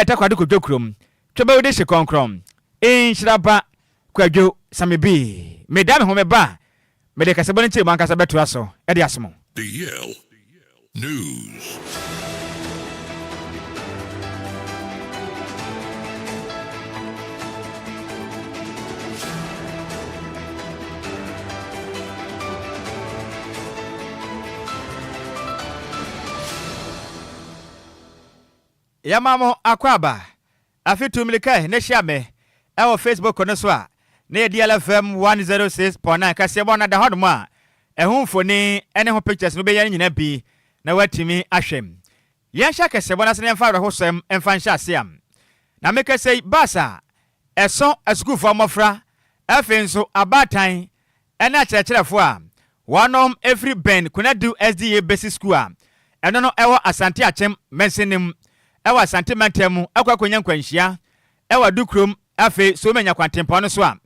takwade Kwadwo krom twebe de hye konkrom Nhyiraba Kwadwo Sammy B medame ho meba mede kasebo ne chiri mankasa beto aso e de asemo DL News. Yamamo akwaba afitu milika ne hyiame ewo Facebook no so a na DLFM 106.9 kase bona da hodmo a ehumfoni ene ho pictures no be yan nyina bi na watimi ahwem yen hya kase bona se ne mfa hosem emfa nhya asiam na meka sei basa eso asukufo amofra afenso abatan ene akyerɛkyerɛfo a wanom every ben kuna do SDA basic school a eno no ewo asante achem mensenim ewa santimentemu akwakonya nkwanhia ewa dukrom afe so menya kwantempo no so a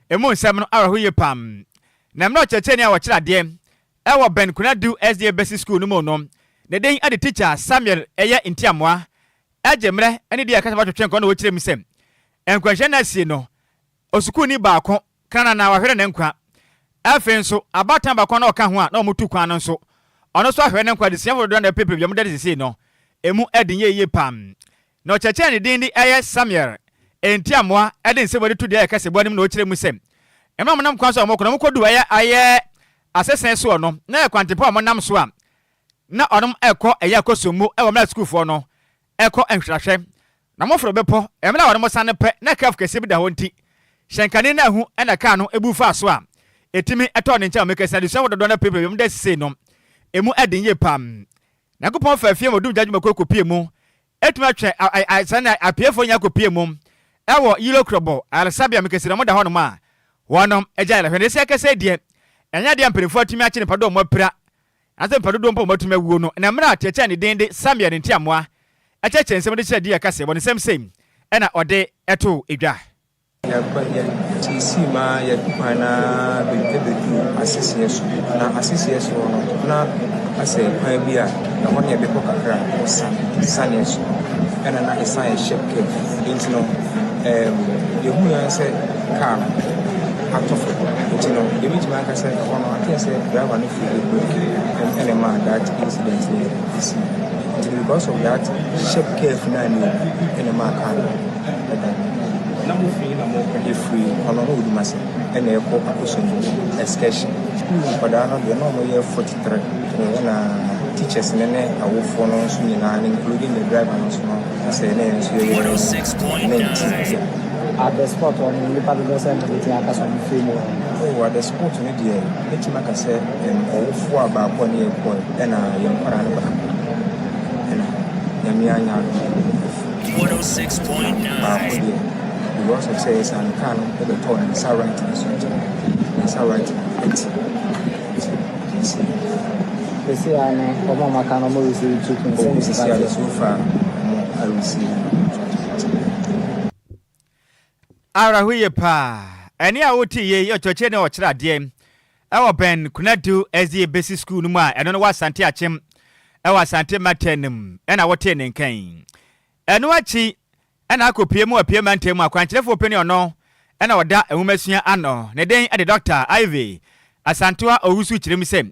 emu nsem no arahoye pam na mno checheni a wɔkyerade ewa ben kuna do SDA basic school no monom ne den ade teacher Samuel eye ntiamoa agemre ene dia kasa batwetwe nko na wo kyerem sem enkwanhia na sie no osukuu ni baako kana na wahwere ne nkwa afe nso abatan baako na ɔka ho a na ɔmotu kwan no nso ɔno so ahwere ne nkwa de siafo do na pepe biam de sisi no emu edinye ye pam na ocheche ne din di eye Samuel entiamoa edin se bodi to de ekase bonim na o kire mu sem emam nam kwan so amokono mokodu aye asesen so no na ekwantepo amonam so a na onom ekọ eye akosomu e womra school fo no ekọ enhwehwe na mofro bepo emna wonom sane pe na kaf kase bi da ho nti hyenkane na hu na ka no ebu fa so a etimi eto ne ncha mekasa de so wodo na pepe biam de sisi no emu edinye pam Nakupon fafie mo dum judgment ko kopie mu etuma twe sana apiefo nya kopie mu ewo yilo krobo alsabia mekesira mo da hono ma wonom eja ila hwene se kese die enya de amperefo atumi achi ne pado mo pra ase pado do mpo matumi awuo no na mra ateche ne den de Samia ne ntiamoa echeche nsem de chedi akase bo ne sem ena ode eto edwa ya tisi ma ya pana bedu association na association na ase kwa bia na woni e beko kakra o sane so ena na esan shepke intino yehu ya se ka atofo intino yebi ma ka se ono ati se driver no fi ene ma that incident is because of that shepke finally ene ma ka na mo fi na mo ka free ono no udi mase ene e ko akosomu excursion pada no de no mo ye 43 na teachers nene awofo no so nyina including the driver no so say na so ye 106.9 at the spot on the Lumba do say me tia ka so me free mo o at the spot no de eti maka say awofo aba ko ne e ko na ye nkwara no ba na nyame anya 106.9 because of say san kan to the tone and so right Ese ane como makano mo receive chicken so far I receive ara huye pa eni a woti ye ochoche ne ochirade ewo ben kunadu SDA basic school no ma eno no wasante achem ewo asante matenim ena wote ne nkan eno achi ena akopie mu apie mantem akwankyerefo peni ono ena oda ehumasuya ano ne den ade doctor Ivy asantoa owusu kyerem sem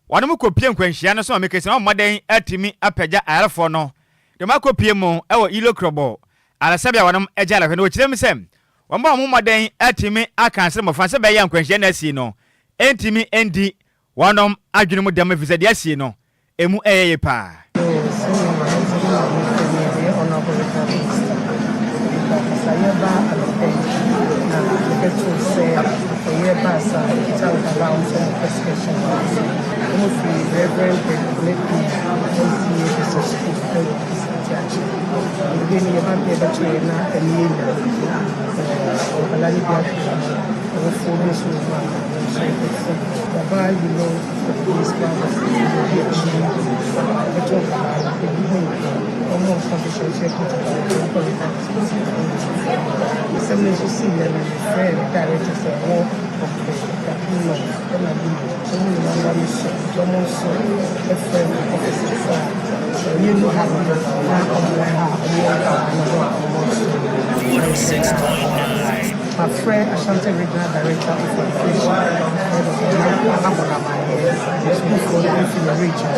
wonom kopie nkwanhia no so mekese no moden atimi apagya arefo no de makopie mu ewo ilo krobo alasabia wonom agya la hwe no kyerem sem womba mo moden atimi akansere mofanse be ya nkwanhia na asi no entimi endi wonom adwene mu dem fise de asi no emu eyeye pa Sayaba to say a pass around some discussion. Mostly Reverend Blakey again, you have the trainer and Lina. You know, these almost sometimes you see them and friend that is just a walk of the you know how my friend Ashanti Regional Director of Education, school for the region.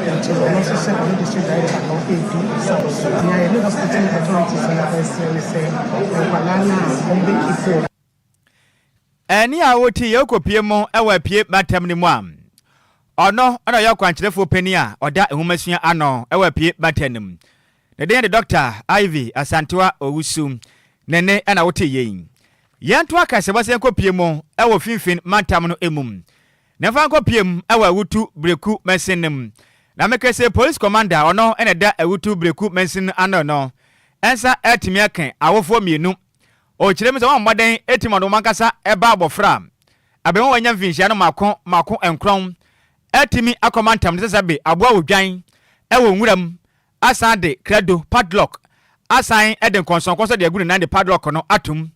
Until the necessary on the district director of AP South. I never started authorities in the say, banana, bombing people. Any awoti yokopie mo ewapie matam ni muam. Ono ana yakwanchirefo penia oda ehumasua ano ewapie matanim. Ne den the doctor Ivy Asantewa Owusum nene ana wote yen. Yanto akase bose nkopie mo ewo finfin matam no emum. Nefa nkopie m ewa wutu breku mesenem. Na mekese police commander ono ene da ewutu breku mensin ano no. Ensa etimi akan awofo mienu. O chirem se wambaden etimodo mankasa eba abofra. Abemo wanya mfinhia no mako enkron. Etimi akomantam se sabe aboa wodwan ewo nwuram asade credo padlock asan eden konson de agunu nan de padlock no atum.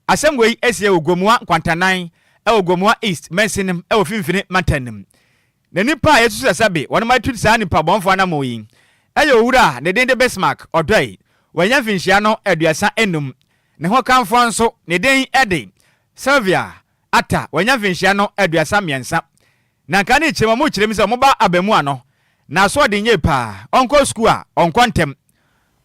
Asengwe esie ogomua kwantanan ogomua east mensin ewo finfini mantanim. Na nipa yesu sabe wona matu sa nipa bonfo na moyi ayo wura ne den de besmark odoi wanya finhia no aduasa enum ne ho kanfo nso ne den ede Sylvia ata wanya finhia no aduasa miensa na kan ni chema mo chirem se mo ba abamu ano na so de nye pa onko school a onko ntem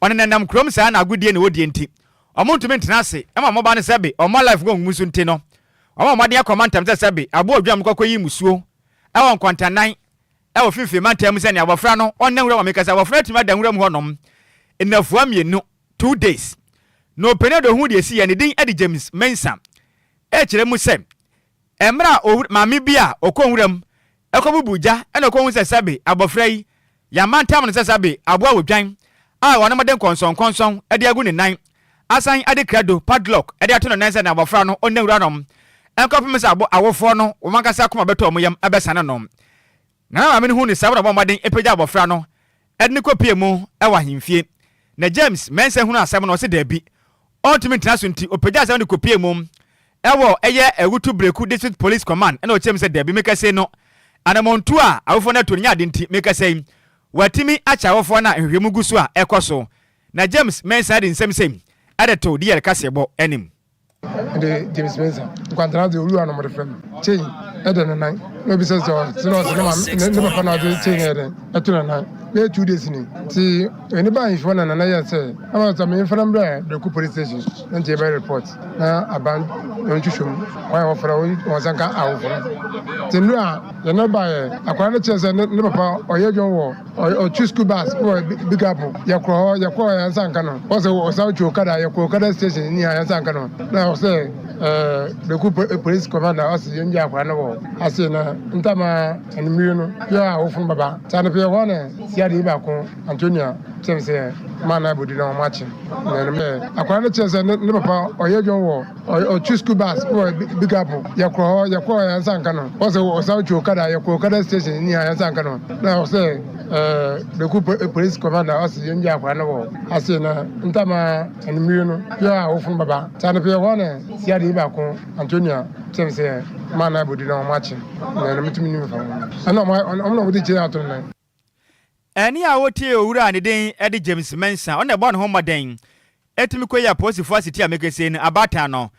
onenam krom sa na agudie ne wodie nti omontumi ntenase ema mo ba ne sebe omo life go musu nti no omo mo de akomantam se sebe abo odwam kokoyi musuo ewon kwantanan ewo fifi mantem se ne abofra no onnewura wa mekasa abofra tima da nwura mu honom enafua mienu 2 days no penedo hu de si ya ne din edi James Mensa e kire mu se emra mami bia okonwuram ekobubuja ena okonwu se sabe abofra yi ya mantam no se sabe aboa wodwan a wona maden konson edi agu ne nan asan ade credo padlock edi ato no nan se na abofra no onnewura nom enkopim se awofo no wo mankasa koma beto omyam abesane nom na mami hu ne sabe na maden epeja abofra no edni kopie mu ewa himfie na James Mensa hu na asem no se dabi ontimi ntraso nti opeja asem ne kopie mu ewo eye ewutu breku district police command ena ochem se dabi mekase no anamontu a awofo na tonya ade nti mekase watimi acha awofo na hwemu gusu a ekoso na James Mensa de nsem sem adeto DL kasebo enim de James Mensa kwantra de olu ano mo friend chei eden nan no bi se so no ne ma fa na de chei eden etuna nan be 2 days ni ti eni ba ifo na na ya se ama ta me fra mbra de ku police station na je be report na aban on chuchum wa wo fra wo sanka awu ti nu a ye no ba ye akwara ne chese ne papa oye jon wo o chu school bus wo big up ya kro ya sanka no wo se wo sa chu kada ya ko kada station ni ya sanka no na wo se de ku police commander asi ye nja akwara no wo asi na ntama enimiyo no ya awu fun baba ta ne pe ho ne siade ba ko Antonia temse mana bodi na machi na me akwara ne chese ne papa oye jon wo o chu school bus wo big up ya kro ya sanka no wo se wo sa chu kada ya ko kada station ni ya sanka no na wo se de ku police commander asi ye nja akwara no wo asi na ntama enimiyo no ya awu fun baba ta ne pe ho ne siade ba ko Antonia temse mana bodi na machi na me timi ni fa ana mo bodi che ato na eni awoti owura ne den edi James Mensa ona ebo ne ho maden etimi koya posifo asiti amekese ni abata no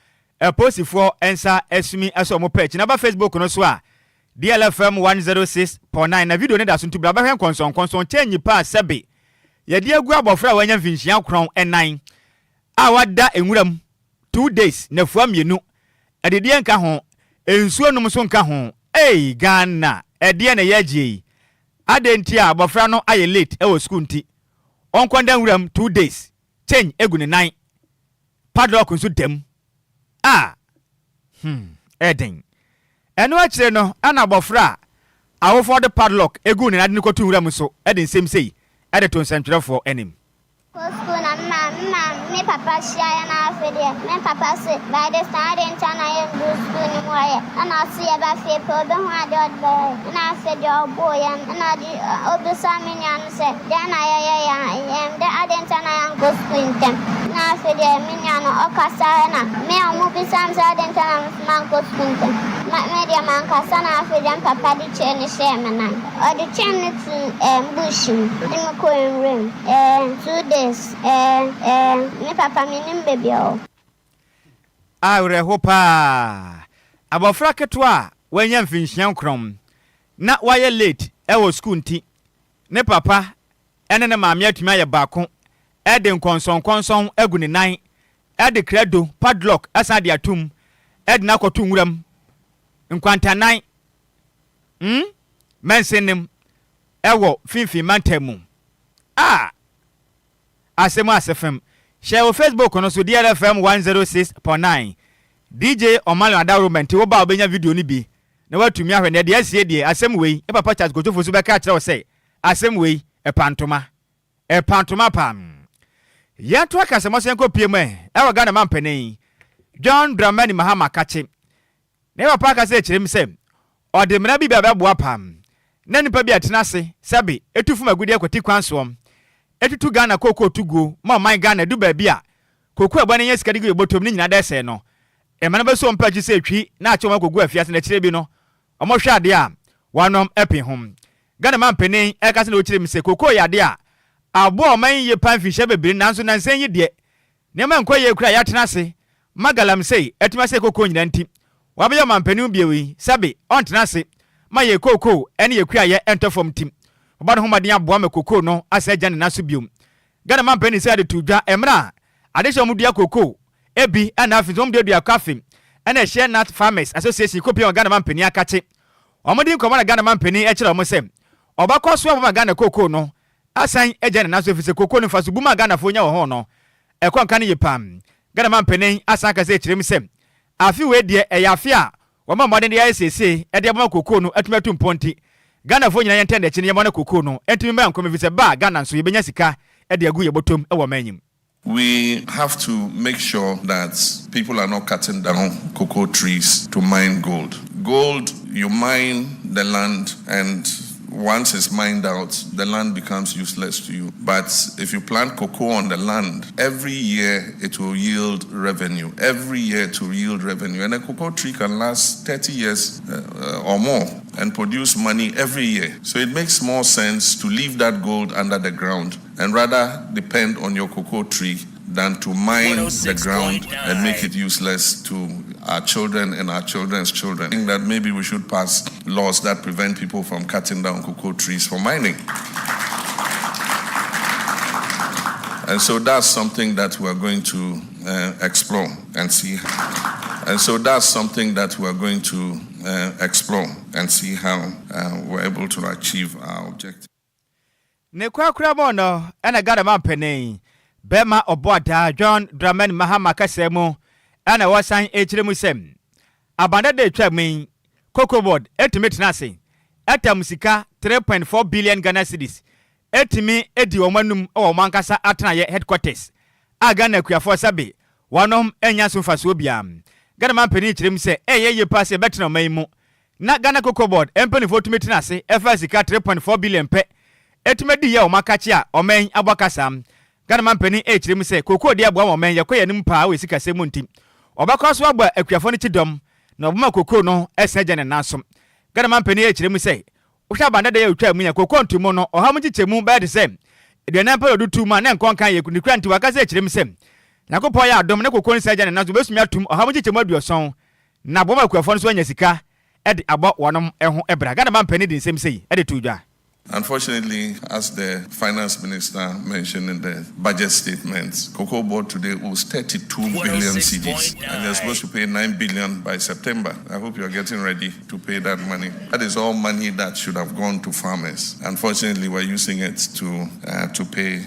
posifo ensa esumi aso mo page na ba Facebook no so a DLFM 106.9 na video ne da so ntubra ba hwen konson change pa sebe ye de agu abofra wanya mfinhia kron enan a wada enwuram 2 days na fua mienu edede enka ho ensuo num so nka ho Ghana ede na yagie adenti a abofra no aye late e wo school nti onkwanda nwuram 2 days change egu ne nan padlock nso dem eden eno akire no ana abofra awofo de padlock egu ne nan ne kotu nwuram so eden sem sei ede to nsentwerefo enim school na me papa share na afede me papa say by the starting chana ye do school ni moye ana see e ba fe pe obe hu ade odbe na afede oboy na di obi Sammy nyan say then na ye the adent na yan go school ntem na na afede minya no okasa na me amu bi sam sa den tan man ko skunta me dia man kasa na afede papa di che ni she me na o di che ni to bush ni ko en 2 days me papa me nim baby o awre hopa abofra ketwa wanya mfinhia nkrom na waye late wo school nti ne papa ene ne maame atumi aye baako ede nkonson agu ne nan ede credo padlock asa de atum ede na koto nwuram nkwantanan mensenem ewo finfin mantemu asemu asefem share wo Facebook no so DLFM 106.9 DJ Omalo Adaromenti wo ba obenya video ni bi na watumi ahwe na de asie de asem wei e papa chat gotofo so be ka kire wo say asem wei e pantoma pam ya to aka asem so enko piem e wa Ghana mampene John Dramani Mahama kache na papa ka say kirem say odemna bi ba boa pam na nipa bi atena se sabi etufu magudi akwati kwansom etutu Ghana koko tugo ma man Ghana du ba bi a koko abane nya sika digo botom ni nyina da se no e mana be so mpaji se twi na acho makogu afiase na kire bi no omo hwa ade a wanom epi hom Ghana mampene e ka se na o kire mi se koko ya ade a abo man ye panfi hye bebiri nanso na nsen yi de ne man koye kura ya tena se magalam sei etuma se koko nyina nti wabe mampene biewi sabi on tena se ma ye koko ene ye kura ye entofom tim obado homaden abo ma koko no asa gya ne naso biom Ghana mampene se ade tudwa emra ade hye omudua koko ebi ana afizom de dua kafe ana share nut farmers association kopia Ghana mampene akache omudin komo na Ghana mampene e kire omo sem obakọ so omo Ghana koko no asan eje na so fise koko no faso buma Ghana fo nya wo ho no e kon kan ye pam Ghana mampene asan ka se kire mi sem afi we de e yafi a wo ma modern de ayesese e de bama koko no atumatu mponti Ghana fo nyina ye ntende kire ye mo na koko no entimi ma nkom fise ba Ghana so ye benya sika e de agu ye botom e wo manyim. We have to make sure that people are not cutting down cocoa trees to mine gold. Gold, you mine the land, and once it's mined out, the land becomes useless to you. But if you plant cocoa on the land, every year it will yield revenue. Every year it will yield revenue. And a cocoa tree can last 30 years or more and produce money every year. So it makes more sense to leave that gold under the ground and rather depend on your cocoa tree than to mine the ground and make it useless to our children and our children's children. I think that maybe we should pass laws that prevent people from cutting down cocoa trees for mining. And so that's something that we're going to explore and see. And so that's something that we're going to explore and see how we're able to achieve our objective. Ne kwakura mono ena Ghana mampene Bema Oboada John Dramani Mahama kasemu ana wasan echiremu sem abanda de twami cocoa board etimi tenase musika 3.4 billion Ghana cedis etimi edi omanum o mankasa atena ye headquarters Ghana kuafo sabe wanom enya so faso bia Ghana mampeni chirem se ye pass betena omanmu na Ghana cocoa board empeni for tumi tenase efa sika 3.4 billion pe etimi di ye o makachi a oman abakasa Ghana mampeni chirem se cocoa di abo oman yakoye nim pa we sika semu ntim obakọ so agba akuafo ne chidom na obuma koko no eseje ne naso Ghana mampeni echiremu sei ohwa banda da ya otwa mu ya koko ntumo no oham chichemu ba de sem de na pa odutu ma na nkon kan ye kunikura nti wakase echiremu sem yakopọ ya adom ne koko ne seje ne naso besumi atum oham chichemu aduoson na boma akuafo no so anya sika e de abo wonom eho ebra Ghana mampeni de nsem sei e de tudwa. Unfortunately, as the finance minister mentioned in the budget statements, Cocoa Board today owes 32 billion cedis, and they're supposed to pay 9 billion by September. I hope you're getting ready to pay that money. That is all money that should have gone to farmers. Unfortunately, we're using it to pay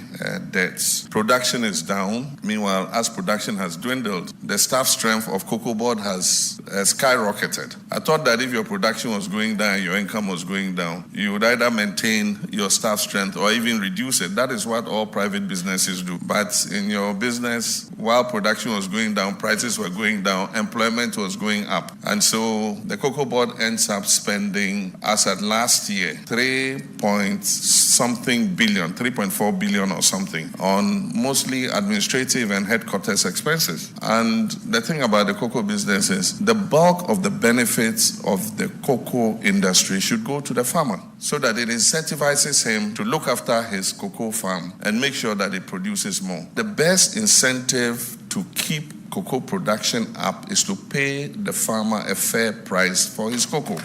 debts. Production is down. Meanwhile, as production has dwindled, the staff strength of Cocoa Board has skyrocketed. I thought that if your production was going down, your income was going down, you would either maintain your staff strength or even reduce it. That is what all private businesses do. But in your business, while production was going down, prices were going down, employment was going up. And so the Cocoa Board ends up spending, as at last year, 3.4 billion or something something on mostly administrative and headquarters expenses. And the thing about the cocoa business is the bulk of the benefits of the cocoa industry should go to the farmer so that it incentivizes him to look after his cocoa farm and make sure that it produces more. The best incentive to keep cocoa production up is to pay the farmer a fair price for his cocoa.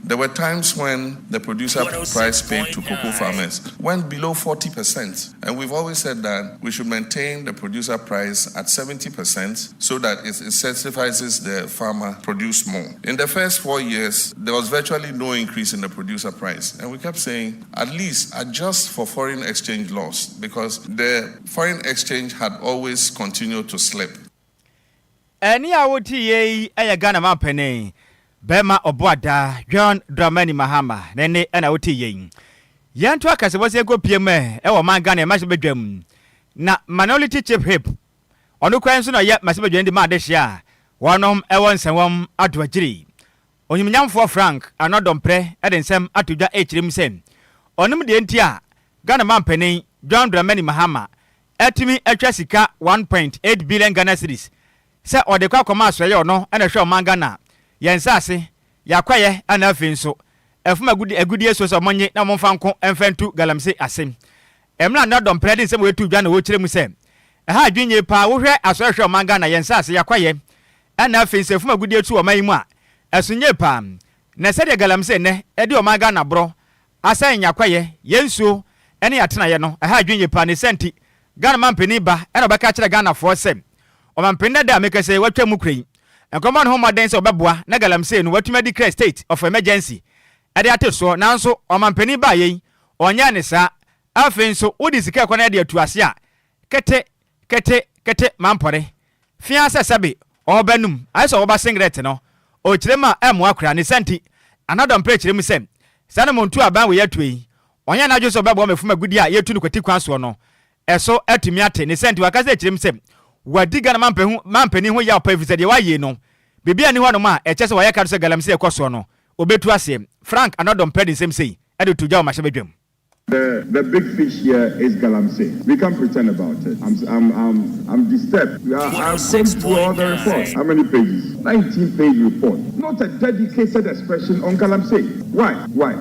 There were times when the producer price paid to cocoa farmers went below 40%. And we've always said that we should maintain the producer price at 70% so that it incentivizes the farmer to produce more. In the first 4 years, there was virtually no increase in the producer price. And we kept saying, at least adjust for foreign exchange loss, because the foreign exchange had always continued to slip. Any awoti a Ghana mapene. Bema Obuada, John Dramani Mahama, Nene and Auti Yin. Yan Trackers was a good PMA, our man Ghana, Massabedrum. Na Manolity chip hip. On the question or yet Massabedrum de Madesha, one Ewans and one Atwajiri. On him for Frank, and not on pre, and some Atuja H. Rimsen. On him the Entia, Ghana man penny, John Dramani Mahama, Etimi Etrasica 1.8 billion Ghana cities. Say or the Kakomas, no, and a show Mangana. Yensase yakwaye ana afin so efuma agudie so so monye na monfanko emfentu galamse asem emra na dom prede nsem wetu dwa na wo kire mu se ha adwenye pa wo hwe asohwe omanga na yensase yakwaye ana afin se efuma agudie tu oman mu a esunye pa na sede galamse ne ede omanga na bro asan yakwaye yensuo ene atena ye no ha adwenye pa ne senti Ghana mampeni ba ena baka kire Ghana fo sem omampeni da make se watwa mu kren. And command home dance of Babua, Nagalamse, what to declare state of emergency. At the ateso, Nanso, or Mampeni Baye, or Yanisa, Alfin, so what is the Caconadia to Asia? Kete, Mampore, Fianza Sabi, or Benum, I saw Basing Retino, or Chilema Amwakra, Nisanti, another page Remisem, Sanamon to a ban with Yatui, or Yana just of Babome from a good year, yet to Quatiquansono, and so Etimiate, Nisanti, Wakazet Rimsem. Wadiga na mampeni ho ya opa efisede wa ye no bibia ni ho no ma e chese wa ya kadso galamse ekoso no obetu asem Frank anodom pedi sem sei e de tuja o ma shebedwam. The big fish here is galamsey. We can't pretend about it. I'm disturbed. I've gone through all the reports. How many pages? 19-page report. Not a dedicated expression on galamsey. Why?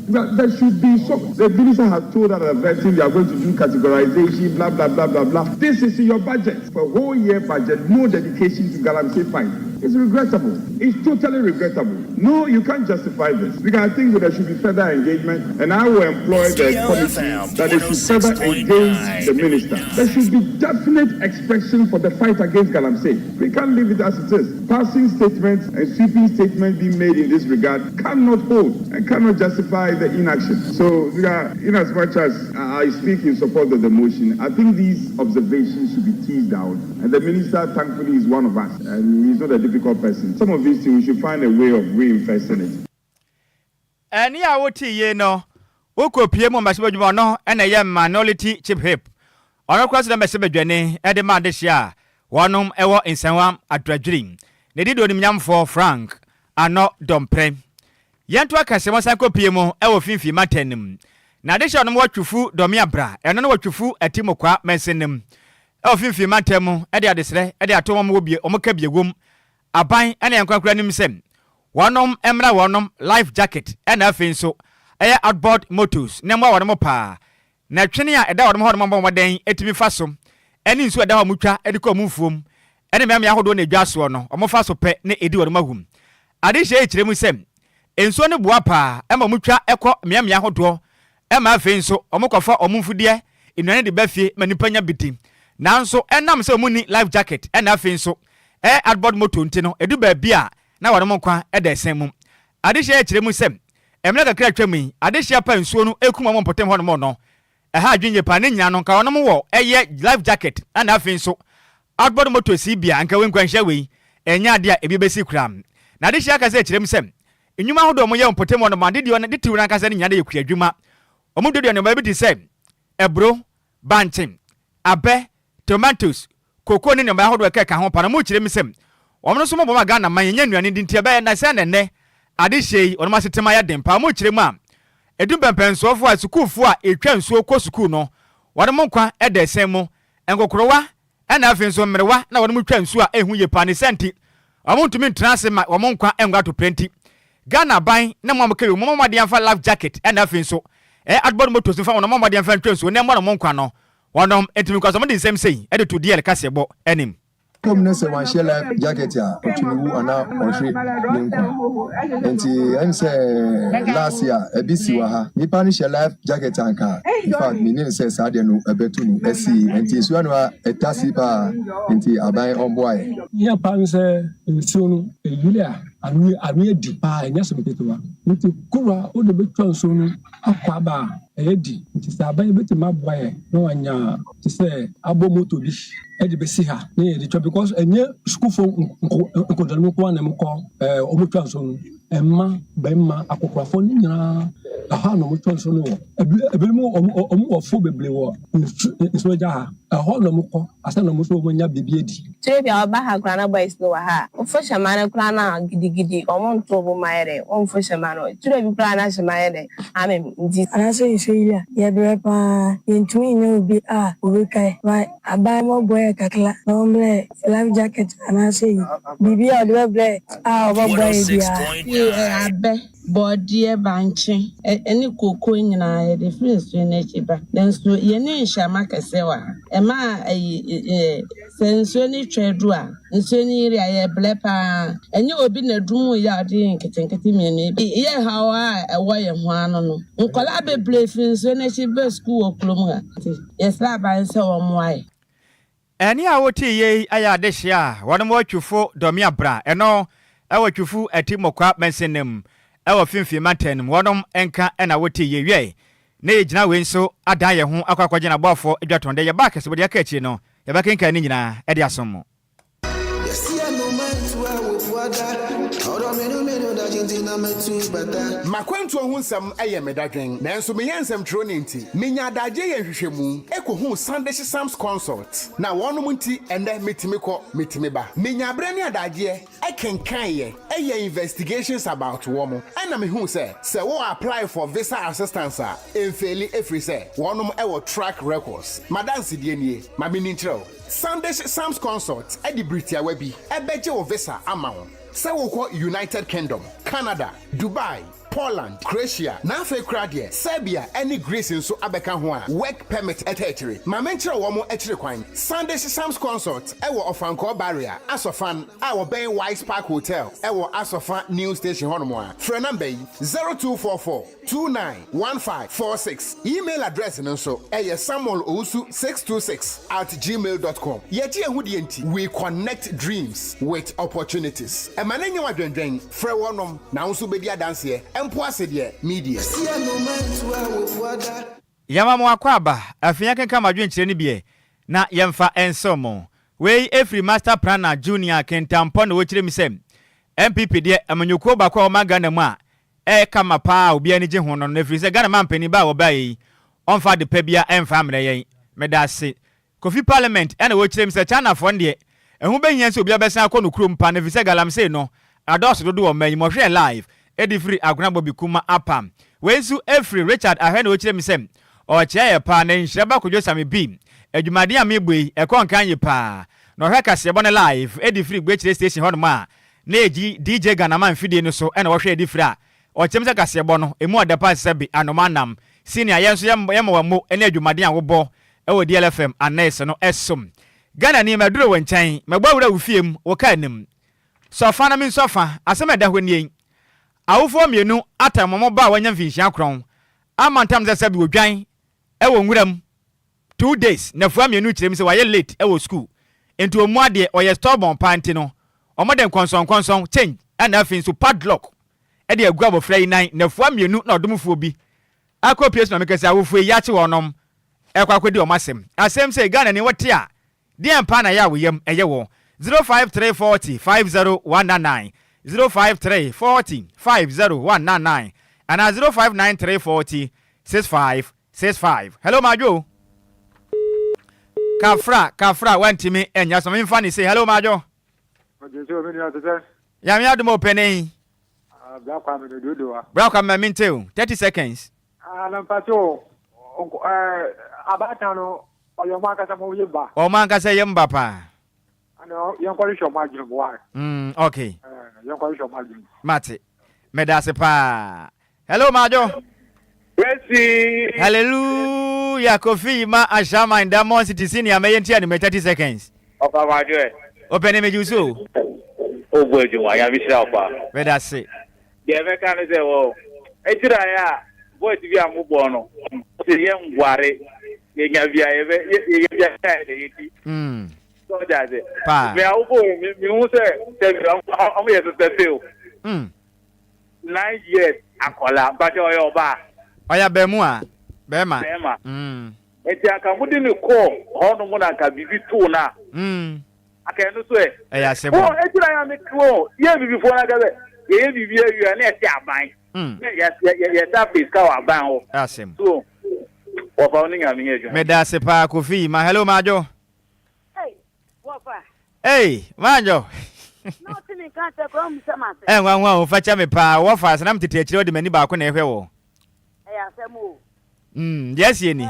There should be so. The minister has told us that they are going to do categorization, blah blah blah blah blah. This is in your budget for a whole year budget. No dedication to galamsey fine. It's regrettable. It's totally regrettable. No, you can't justify this. Because I think that there should be further engagement, and I will employ the committee that they should further engage the minister. There should be definite expression for the fight against galamsey. We can't leave it as it is. Passing statements and sweeping statements being made in this regard cannot hold and cannot justify the inaction. So, in as much as I speak in support of the motion, I think these observations should be teased out. And the minister, thankfully, is one of us, and he's not a difficult person. Some of these things we should find a way of reinvesting it. And yeah, what ye know, Oko PM Massimo no, and a young minority chip hip. On across the Messabedjane, Edema this year, one ever in Sanwam at Dredging. They did on him for Frank, and not Dompre. Yantua Casamasako PM, ever Fifi Martinum. Now they shall know what you fool, Domiabra, and know what you fool at Timokwa, Messinum. Oh, Fifi Martemo, Eddie Adesre, Eddie Atom will be Omokabi womb. A bind and Enquiries sem. One Emra life jacket, and a fin so. Air outboard motors, number one mopa. Natrenia a down one day, etimi faso. Any so down mucha, edico mufum. Any mammy I hold on a jaswano, or mofaso pet, ne edu or mahum. Adisha Remusem. En so no buapa, Emma mucha echo, miam yahodo. Emma fin so, or mokofa or mufudia, in any befi, manipanya biti. Now so, and nam so money life jacket, and a fin so. Outboard motor ntino, edu bebia, na wanomokwa, ede semu. Adisha Remusem. Emeka kra mi adehia pa nsuo no ekuma mo potem hono mo no ha adwenye pa ne nya no ka wono mo wo eye life jacket ana afin so outboard motor si bia anka wenkwanhia wei enya ade a ebi besi kram na adehia ka se kirem sem enwuma hodo mo ye potem hono ma de di de tiwu na ka se ne nya de yekua adwuma omo de no ba bi di se ebro bantin abe tomatoes koko ne no ba hodo ka ho pa na mo kirem sem omo no so mo ba ga na man nya nnuane di ntia ba na se ne Adishei on masetema ya dempa mo kirema edum pempenso fo a school fo a etwa nsuo ko school no wɔde mo nkwa ɛda ɛsɛn mu nkokorowa ɛna afei nso mmerewa na wɔde mo twa nsu a ehu yɛ pa ne sɛnti ɔmo ntumi ntena ase ma wɔn nkwa ngwa to prenti Ghana ban na mo amaka mo mo de amfa life jacket ɛna afei nso adboard motos mfa wɔn mo de amfa ntwa nsu ne mo nkwa no wɔnom ntumi kwa so mo de nsɛm sei ɛde to DL kasebɔ ɛnim Come na se wan share life jacket ya otumi ana ohwe nenkwa enti em say last year ebisi wa ha nipa ni share life jacket anka in fact me nim say sa de no ebetu no esi enti so anu etasi pa enti aban onboy ya pa se nsuo no eyule anu edi pa enya so betewa nti kura o de betwa nsuo no akwa ba edi nti sa aban betu maboy no wanya ti say abo moto bi edi besi ha na edi twa because enye school for nkodalmo kwa na mko omotwa nsuo no emma bemma akokrafo ni nyina aha no motwa nsuo no ebelemu ofo beble wo nsuo ja ha aha no mko asa no muso mo nya bibie di Trebia oba ha grana boys no ha ofo shamana kra na gidigidi omonto bo maere onfo shamana trebi kra na shamana amen ndi anaso ishoya ya brepa yentumi nya obi obekai wa abai mo boy kakla nombre life jacket anaso bibi o de ble oba boy dia abe body banchi eni koko nyina e de freeze na chiba then so ye ne nhama kese wa e ma senso ni twedu a nso ni iri aye blepa enye obi na dum ya de nketenkete mienu ye hawa e wo ye ho ano no nkola beble finso na chiba school oklom ha yes la ban se wo mo aye eni a woti ye aya de hia won mo twufo domi abra eno ewo twufu atimokwa mensenem ewo fimfi mantenem wonom enka ena woti ye wie na yegyina we nso adan ye ho akwakwagye na bofo edwatonde ye back so bode aka achi no ye bakenka ni nyina ede asom Makwantu ohunsam eye medadwen nanso meyensam tro ne nti menya adagye ye hwehwemu ekohu Sunday Sam's consult na wonom nti ende metimi ba menya abre ne adagye ekenkan ye eye investigations about womo ana mehu se wo apply for visa assistance a enfeli efri se wonom ewo track records madanse die nie ma meni ntreo Sunday Sam's consult edi Britia webi ebeje wo visa ama wo se wo ko United Kingdom, Canada, Dubai, Poland, Croatia, na fe kradie, Serbia, any Greece nso abeka ho a work permit etechiri. Ma menchire wo mo echire kwan. Sunday Sam's consult ewo Ofanko barrier, Asofan, awo Ben Wise Park Hotel, ewo Asofan New Station hono mo a. Phone number 0244 291546. Email address nso eye samuelowusu626@gmail.com. Yeji ehudi enti, we connect dreams with opportunities. E manenye wadwendwen, frɛ wonom na nso bedi adanse empo asede media Yamamo akwaba afia kenka madwenkyere ne bie na yemfa ensomo we every master planner junior kentampo na wokyere mi sem MPP de amanyoko ba kwa omaga na mu a kama pa obi ani gye ho no na frise Ghana mampani ba wo ba yi onfa de pa bia emfa amre yen medase Kofi Parliament na wokyere mi se China fo de ehu behia se obi abesan akọ no krom pa na frise galamse no ados dodo wo man mo hwe live edi free aguna bobi kuma apam wensu every Richard ahene wokyere mi sem o chia pa na Nhyiraba Kwadwo Sammy B adwumade a megboi ekonkan ye pa na hwe kasebo ne live edi free gbekyere station ho no ma na eji DJ Ghana fidie no so na wo hwe edi free a o kyem se kasebo no emu odepa sebi anomanam senior yenso yema wamo ene adwumade a wobo ewo DLFM anese no esom Ghana ni maduro wenchen magbawura wufiem wo ka anim sofa na min sofa asema da hwenien awofo mienu atamomo ba wanya mfinhia kron amantam ze sabi wodwan ewo nwuram 2 days na fua mienu kirem se waye late ewo school enti omu ade oye stubborn panty no omoden konson change ana afin so padlock e de agua bo frai nan na fua mienu na odomfo bi akopie na mekase awofo ya che wonom ekwakodi omasem asem se Ghana ni wote a de ampa na ya woyam eye wo 053405019 053405019 and 05934065565. Hello Majo. Kafra wantimi enya so memfa ni say hello Majo. Ya mi adumo penny. Welcome my mintel 30 seconds. Lampacho abatano oyo makasa mo yeba. O mankasa yemba pa. Ano yonkori show margin boy. Okay. Yonkori show margin. Mate. Medase pa. Hello Majo. Merci. Hallelujah. Kofi ma ashama in Diamond City senior me yenti ani 30 seconds. Opa Majo. Open me juso. O boju wa ya mi sha opa. Medase. Ye me kan say wo. Ejira ya boy ti bi amubo no. Se ye ngware. Ye nya bia ye bia ya de yiti. So that's it. Pa. Me awo mi hu say am ye to tell. 9 years akola but oyo ba. Oya bemua. Bema. Eti aka mudi ni ko hono mo na ka bibi tu na. Aka enu so e. Eya sebo. Oh, eti na ya me ko. Ye bibi fo na ga be. Ye bibi ewia na eti aban. Ye ta face ka wa ban ho. Asem. So. Ofa oni nga mi ejo. Medase pa Kofi ma hello Majo. Hey, Wafa. Hey, Majo. No tini kan te ko mu sama se. Nwa o facha me pa wo fa sana mtete akire odi mani ba ko na ehwe wo. Asemo. Yes ye ni.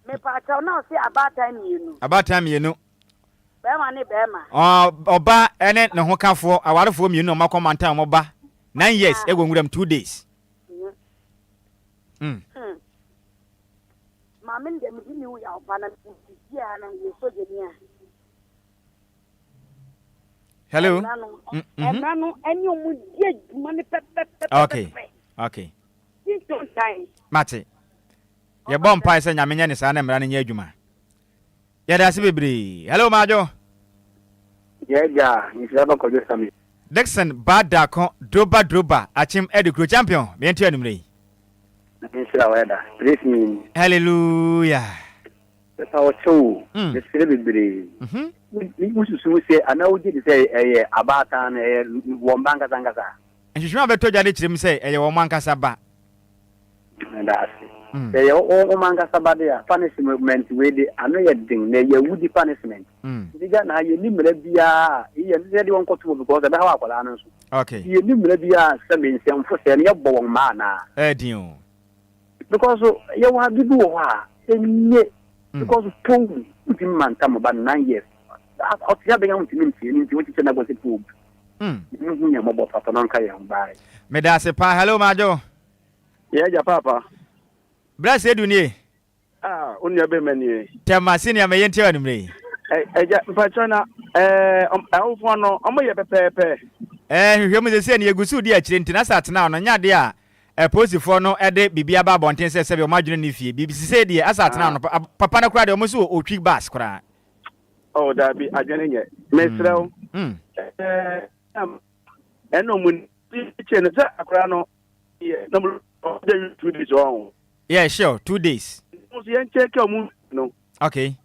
Me pa cha na si abata mienu. Abata mienu. Bema ni bema. Oba ene ne ho kafo awarefo mienu no makomanta mo ba. 9 years ego nguram 2 days. Mamin de mi ni ya opa na ya na ye so je ni. Hello. Nanu enyi mu die mani pepe. Okay. Time. Mate. Ye bom pai se nyamenya ni sa na mra nya adwuma. Ye da se bebre. Hello Majo. Yeah, Nhyiraba Kwadwo Sammy. Dixon Badako Droba Achim Edikro champion. Me enti anumre. Nhyiraba praise me. Hallelujah. That's our show. The celebrity. We mususu say anawo di say abata na wombanga zangasa. Nhwehwe abetoja de kirem say eye wo mankasa ba. They are all manga sabadia punishment with the another thing, they are woody punishment. You got now you need Melabia, you need one to because of our Polanos. Okay. You need Melabia, some for selling your bone mana. Edio. Because you have to do and yet because of 2 months, come about 9 years. I'll tell you into which I was a poop. You mobile for Tonka. Medase pa, hello Majo. Yeah, papa. Bless you, Dunie. Unya be many. Tema senior me yenti anumre. Patrona, I want no, omo pepe. Hwemu se se ne egusu di akire ntina sat na no nya de a posifo no ede bibia ba bonten se se be o madwene ne fie. Bibisi se de asat na no papa na kura de omo so otwi bus kura. Oh, that be adwene nye. Mesrew. Eno mun chen se akura no. No 2 days on. Yeah, sure. 2 days. Okay.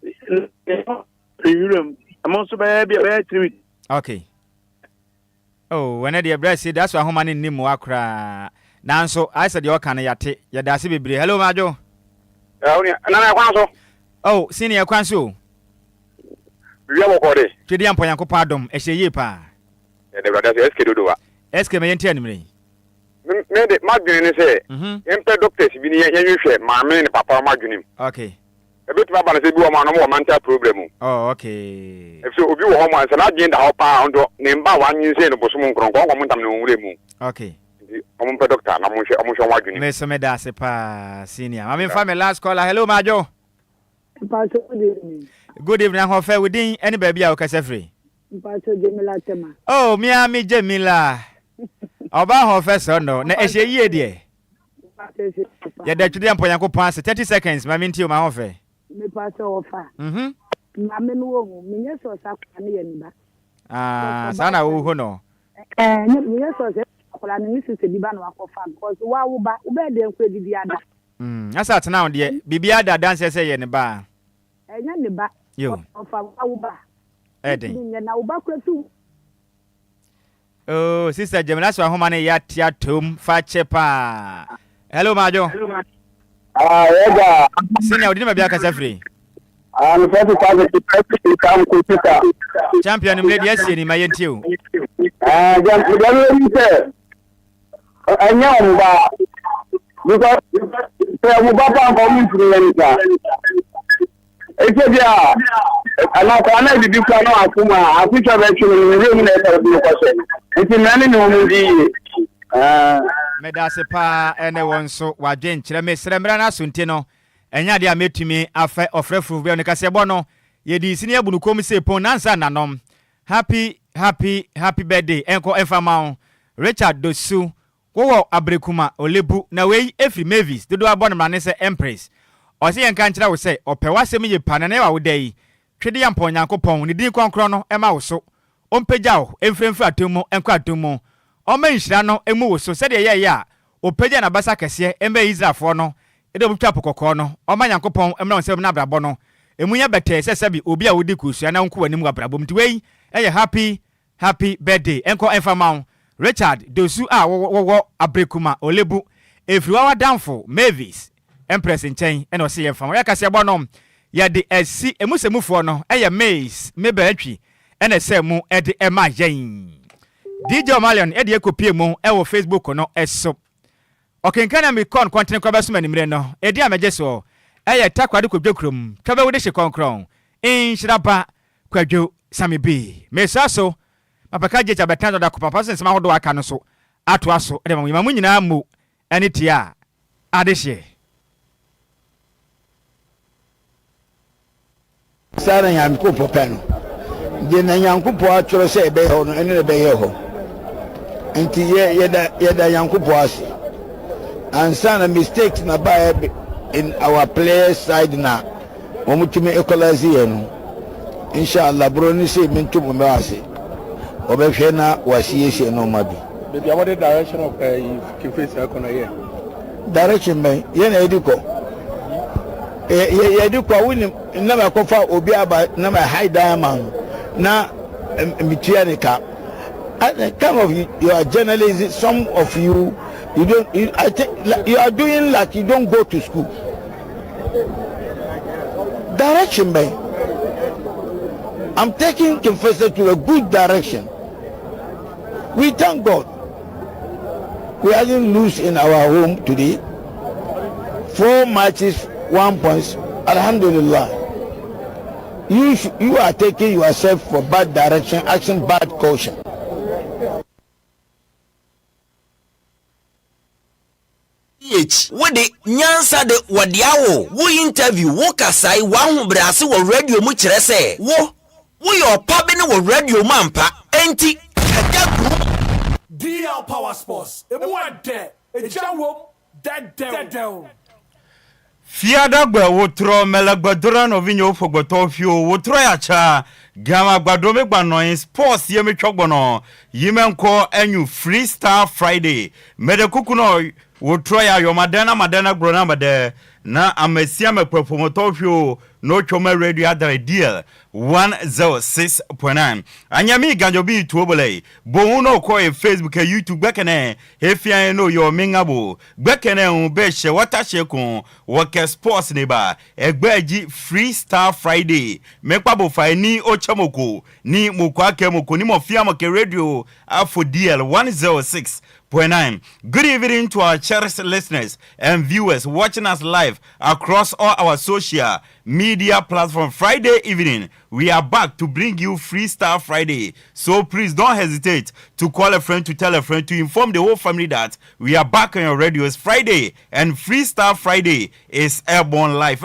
I'm also baby 3 weeks. Okay. Oh, when the breast said that's why home man in Nimu Akra. Nanso, I said your can yate. Yadasi be. Hello, Majo. Oh, senior Kwanso. Chidiam Poyanko pardon, a ye pa. Eske me yenti made it Madrid say, Emperor doctors be near you, mamma and papa Madrid. Okay. A bit of a mental problem. Oh, okay. If so, you home and I gained our pound, name by 1 year in the Bosman Kron, okay. I'm a doctor, I'm Madrid. Miss Medase senior. I mean, family last caller. Hello, Majo. Good evening, how fair within any baby out free. Oh, me Jamila. Oba ho first no na ehye yie de ya da twede ampo yanko pass 30 seconds ma minti o ma ho fe me pass ofa na me no wo me nye so sa kwa ne yani ba sana wo ho no me nye so se kwa ne nisi se bi ba no akofa because wa wo ba wo be de nkwa didi ada asa tena on de bibia da dance se ye ne ba enya ne ba yo ofa wa wo ba eden na wo ba kwa tu. Oh, sister Gemina so homa ne yatia tom fa chepa. Hello Majo. Yeah. Senior odi ma bia kasa free. I'm first to come to champion mledi yesi ni mayentio. Anya mba because we papa come through anytime. It's yeah. And I can't be because no akuma akucha vechu ni we na e bi ko se. Nti nani no mu di medase pa ene wonso wadwen kire me sremra na sunte no enya de ametumi afa ofrefru bi onika se bo no ye di sini abunu kom se pon nansa nanom happy birthday enko enfama Richard Dosu wo abrekuma olebu na we efri Mavis dodo abon na ne se Empress o se yenka nkira wo se opewasem ye panane wa wo dai twede yampo nyankopon ne din konkro no ema wo so ompegyawo emfremfra atomo enko atomo o ma nhira no emu wo so se de ye ya opegya na basa kese embe Israelfo no ede obutwa pokoko no o ma nyankopon emna wonsem na brabo no emunya bete sesabi obi a wodi kusua na nko wanim abrabo mtiwei eye happy birthday enko enfama Richard Dosu a wo abrekuma olebu efriwa wadanfo Mavis Empress nchen ene o se ye fam ya kase ebo no ya de asi emusemufo no eye Maze mebaatwi ene se mu ede ema yen DJ Malion ede ekopie mu e Facebook no eso okenkana mi kon kontin kwa baso manimre no ede amejeso eye takwade kodwekrom twabe wode hye konkron Nhyiraba Kwadwo Sammy B mesaso Apaka jecha betando da kupapa sense ma hodo aka no so ato aso ede mamu nyina mu ene tia adehye sara nyanko popeno de na nyanko po atworo se ebe ho no ene ebe ye ho enti ye nyanko po ase ansa mistakes na ba in our player side na omutumi equalize ye no inshallah bro ni se mintu mo ase obehwena wasiyeshe no mabi baby what the direction of you face akona here direction me ye na ediko ye ediko woni na ma kofa obi aba na ma high diamond na mitianika kind of you are journalism some of you don't I think you are doing like you don't go to school direction me I'm taking Confessor to a good direction. We thank God. We didn't lose in our home today. 4 matches, 1 point. Alhamdulillah. You are taking yourself for bad direction, action bad caution. What the nyansa de wadiawo wo interview wo kasai wa hobrase wo radio mu kire se wo your pub in wo radio mampa enti DL Power Sports emuade ejawo dead Fiada gba wotro melagbadora no vinyo fogboto fio wotro ya cha gama gbado me gba no sports ye me twogbono yimenko enyu freestyle Friday mede kuku no wotro ya yo madana grona made na amesia me promoto fio no choma radio adare deal 106.9 anyami ganjobi tuobole bo no ko e Facebook e YouTube bekene hefia no yo mingabo bekene un be she wata shekun woke sports neba egbaji freestyle Friday mekpabo fa ni ochamoko ni mukwa kemoko ni mofia mo ke radio afo DL 106.9. Good evening to our cherished listeners and viewers watching us live across all our social media platforms. Friday evening, we are back to bring you Freestyle Friday. So please don't hesitate to call a friend, to tell a friend, to inform the whole family that we are back on your radio. It's Friday and Freestyle Friday is airborne live.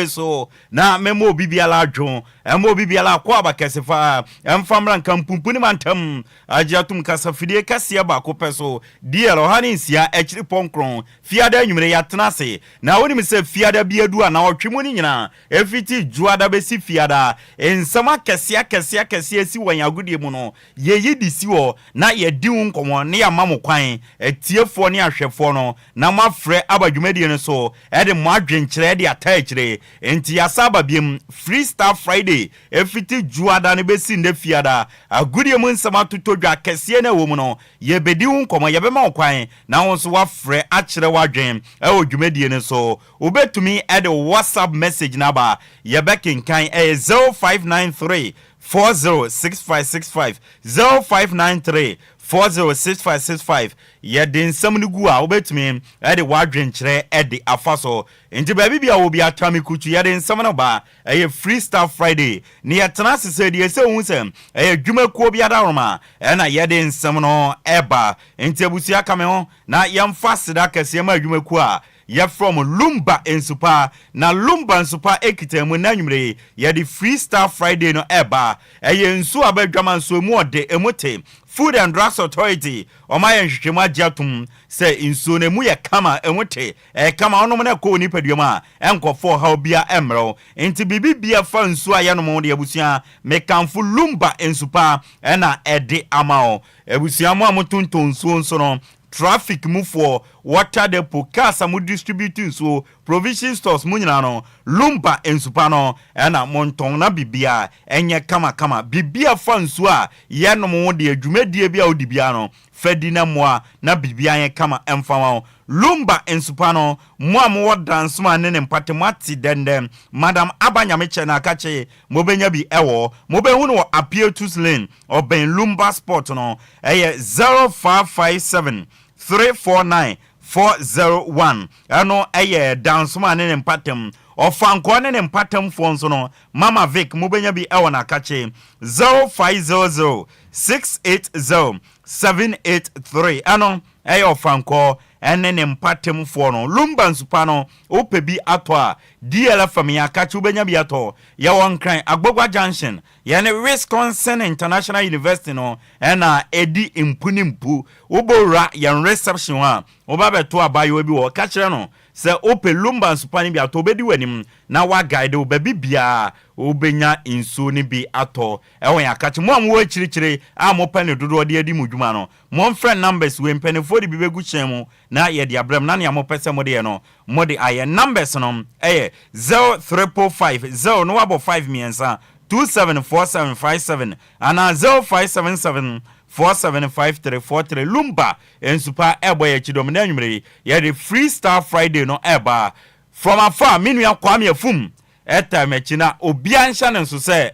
So na memo bibiala jon, emo bibiala kwa ba kesefa, famran kampumpuni mantam, ajatum kasafide kasia ba kopeso, dielo haninsia echri ponkron, fiada nyumre yatnase, na oni mse fiada biedua na otwimuni nyina, efiti juada besi fiada, ensama kesia si wanyagudie mu no, ye yidi siwo na ye diun komo ne amamu kwan, etiefo ne ahwefo no, na mafre abadwumedie no so, ede mo adwenkyere de atachire, enti yasaba biem Freestyle Friday, efiti juada ne besi nde fiada, agudie mu nsama tutodwa kesie na wo mu no, ye bediun komo ye bema kwan, na wonso wafre akire wadwen, dwumedie no so, obetumi ede WhatsApp message naba, ye bekenkan 0593 406565 0593 406565 yɛde nsɛm no gu a wobɛtumi ɛde wadwenkyerɛ ɛde afa so nti baabi bia wo bi atami kutu yɛde nsɛm no ba ɛyɛ freestyle friday ne yɛtena ase sɛ deɛ sɛ hu sɛ ɛyɛ dwumakuo bi adaroma ɛna yɛde nsɛm no ɛba nti abusua ka me ho na yɛmfa seda kɛseɛ ma dwumakuo a yɛ from Lumba ensupa na Lumba ensupa ekitamu na nwumre yɛ de freestyle friday no ɛba ɛyɛ nsu abadwama nso mu ɔde emote Food and Drugs Authority ɔma yɛ nhwehwɛmu agyatum sɛ nsuo no mu yɛ kama emote kama ɔnom na kɔ nipadua ma ɛnkɔfo ha obia ɛmrɛw nti bibibia fa nsuo a yɛnom de abusua mekamfo Lumba ensupa ɛna ɛde amao abusua mu amotonton nsuo nso no traffic move for water depot cars amu distributing so provision stores mu nyina no Lumba ensupa no na monton na bibia enye kama bibia fa nsu a ye no mo de adwumadie bia odi bia no fadina moa na bibia ye kama emfa Lumba ensupa no mo amwo dance ma ne mpatemati dendem madam abanyameche na akache mobenya bi ewo mobehu no appeal to lane oben Lumba sport no 0557 349-401 ano eye dance man ne mpatem ofanko ne mpatem fonso no Mama Vic mubenya bi ewo na kache 0500-680-783 ano eye ofanko ene ne mpatem fo no Lumba nsupa no opebi ato a DLFM ya kache ubenya bi ato ya wonkran Agbogwa Junction ya ne Wisconsin International University no ena edi impunimpu ubora ya reception wa obabeto abayo bi wo kachire no se ope Lumba nsupa ni bi ato obedi wanim na wa guide obabi bia obenya insu ni bi ato ewon ya kache mo amwo chirichiri amo pane dodo de adi mudwuma no mo friend numbers we mpanefo de bibegu chemu na ye de abrem na ne amo pese mo de no mo de aye numbers no 0355 0 no abo 5 miensa 274757 ana 0577 475343 Lumba ensupa ebo ye chidom na nwumre ye de freestyle friday no eba from afar minua kwame afum eta mechina obia nhya ne nso se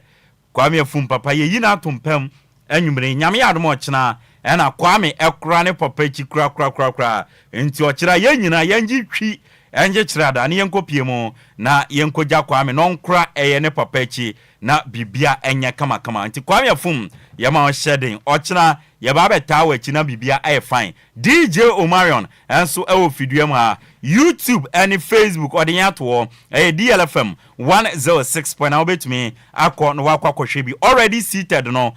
kwame afum papa ye yina atompam anwumre nyame yadom ochina ena kwame ekura ne papa chi kura enti ochira ye nyina yenji twi enje chirada ne yenkopie mu na yenkogya kwame no nkura eye ne papa chi na bibia enye kama nti kwame afum yama on shedding ochina ye ba beta wa chi na bibia ay fine DJ Omarion enso ewo fiduam ha YouTube and Facebook odenya to DLFM 106.9 obetumi akọ no wakwa bi already seated no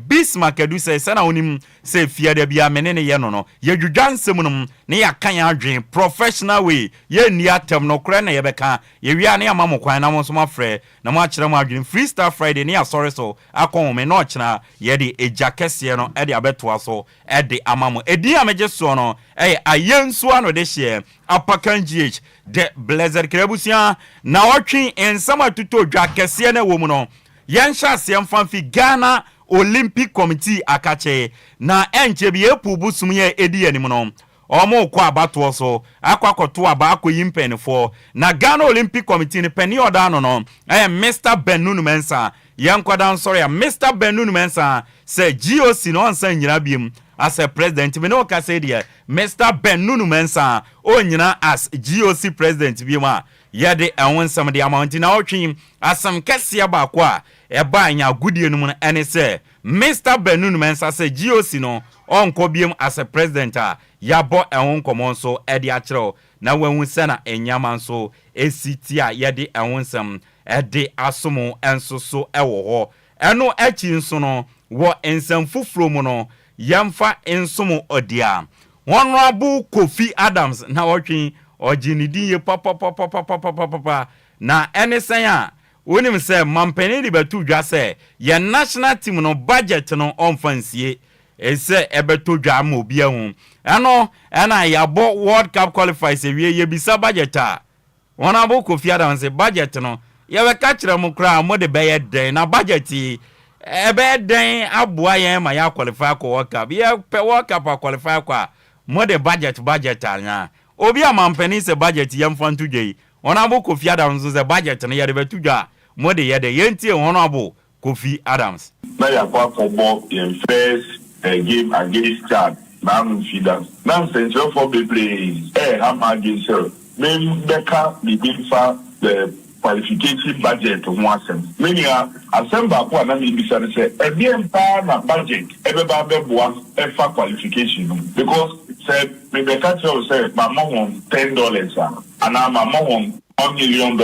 Bismarck edu say na onim say fiade bia menene ye no ye dwudwansem no ne yakan adwen professional way ye ni atem no kra na ye beka ye wia ne amamo kwan na mo so mafrɛ na mo akere mo adwen freestyle friday ne sorry so akọ me no chena ye de ejakese no de abeto so de amamo edi ameje so no ayensu ano de hye Apakan GH de Blazer Krebusia na otwi ensama tuto dwa kese na wo mu no yensha asem fanfi Ghana Olympic Committee akache na enche bi epu busum ye edi anim no omo kwa abato so akwakoto aba akoyi mpenfo na Ghana Olympic Committee ni peni oda no Mr. Benunu Mensa yankwada sorry Mr. Benunu Mensa say GOC no ansa nyina biem as a president me no ka say there Mr. Benunu Mensa o nyina as GOC president biema yede enwonsam de amount na otwin asam kese ba kwa eba anya gudie no mu ene say Mr. Benunu Mensa say GOC no onko biem as a president yabo enwon komonso ede akere na wanwu se na enyama nso esiti a yede enwonsam ede asomo enso so ewo ho eno achi nso no wo ensam fufuro mu no yamfa ensomo odia Honorable Kofi Adams na watching ojinidi ye papa na enesen a wonim se mampeni di betu dwa se ye national team no budget no onfansie ese ebeto dwa ma obi ahu eno na yabo World Cup qualifiers ewie ye bisa budget a Honorable Kofi Adams se budget no ye we ka kire mu kra mo de beye den na budget ebe den aboa ye ma ya qualify ko World Cup ye pe World Cup qualify kwa mo de budget anya obi amampeni se budget yemfantu dwei Honorable Kofi Adams se budget na ye de betudwa mo de ye de yentie Honorable Kofi Adams na ya kwa kobo in first game against Chad. Now feeders. Now central for the play. How much is sir? Maybe Becca the qualification budget of one. Many are assemble one and be said, a BM budget, everybody one FA qualification. Because said, maybe catcher said, my mom $10, and I'm a mom $1 million.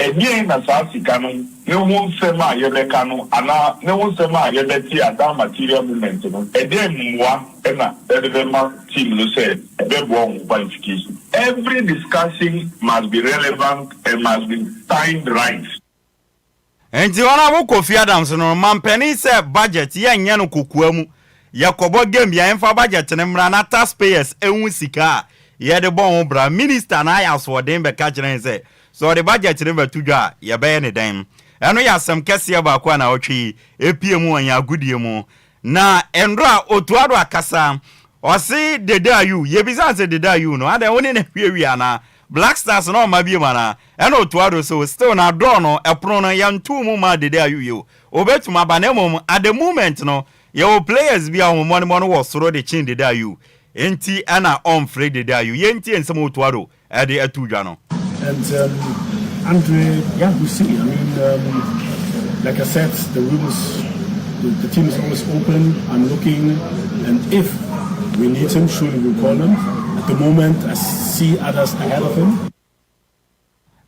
And here in a South Canon, no one sema yebekano, and no one sema yebeti at that material movement. And then one, and the team will say, a big one qualification. Every discussion must be relevant and must be timed right. And the honorable Kofi Adams, no man penny said budget, yan yano kukuemu, Yakobo game, ya enfa budget, and emrana taxpayers, sika. Yeah, the bon bra minister and I asked for them by catching and say, so the budget never to ga, ya bay any dime. And we have some cassia about Kwana Ochi, APMO and ya goodiemo. Na Endra Otuado Akasa, or say the da you, ye besides the da you know, and the only periana, Black Stars no Mabiumana, and Otuado so still na dono, a prona young 2 muma the da you. Obey to my banemum at the moment, no, your players be our money was through the chin the da you. Enti ana on Friday da you yenti and some Otuado at the Atujano. And Andre, yeah, we see. I mean, like I said, the rooms, the team is always open. I'm looking, and if we need him, surely we'll call him. At the moment, I see others ahead of him.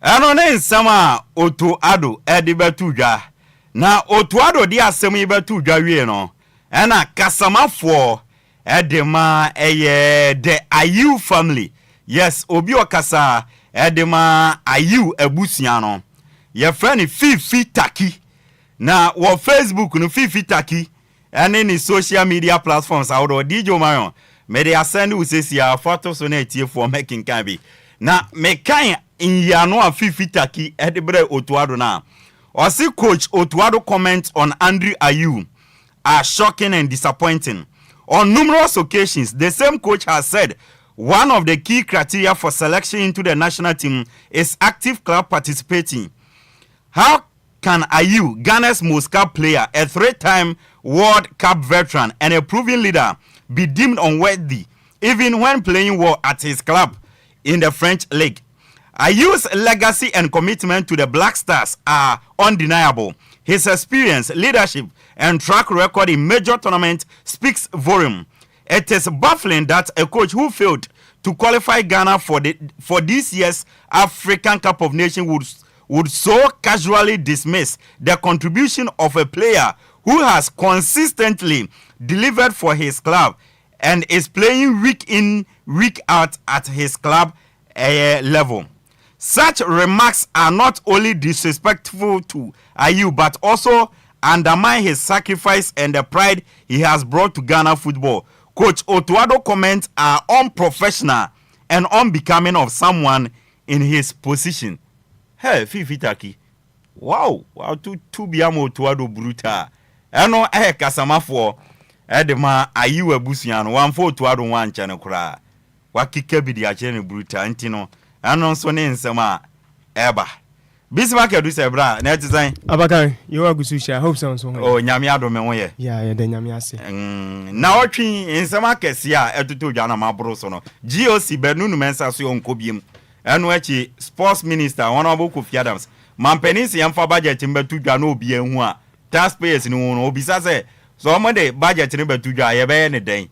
Anone sama Otuado edi Betuja. Na Otuado di asemi Betuja we no. Ana kasama for Edema the Ayu family. Yes, Obi Okasa Edema Ayu Ebusiano. Your friend Fifi Taki. Na wo Facebook no Fifi Taki. And any social media platforms out of DJ Marion. May they send you say photos on it for making cabi. Na me kan in Yano Fifi Taki Edibre Otuado na. Or see coach Otuado comments on Andrew Ayu are shocking and disappointing. On numerous occasions, the same coach has said one of the key criteria for selection into the national team is active club participating. How can Ayu, Ghana's most capped player, a 3-time World Cup veteran and a proven leader, be deemed unworthy even when playing well at his club in the French league? Ayu's legacy and commitment to the Black Stars are undeniable. His experience, leadership, and track record in major tournaments speaks volume. It is baffling that a coach who failed to qualify Ghana for this year's African Cup of Nations would so casually dismiss the contribution of a player who has consistently delivered for his club and is playing week in, week out at his club level. Such remarks are not only disrespectful to Ayu but also undermine his sacrifice and the pride he has brought to Ghana football. Coach Otuado comments are unprofessional and unbecoming of someone in his position. Hey, Fifi Taki. Wow, tu biamo Otuado bruta. Eno kasama for edema Ayu ebusiano 1-4 Otuado 1 chane kura. Wakike bidi achene bruta antino. Eno so ne nsema eba. Bismarck edu se bra na design Apakan you are gususha I hope so. Oh nyame adome wo ye yeah the nyame ase na otwi nsema kese a etutu dwa na mabro so no GOC benunu mensa so onkobiem eno achi sports minister honorable Kofi Adams mampenisi yamfa budget mbetu dwa na obi ehu a taxpayers ni won obisa se so omode budget ni betu dwa ye be ne den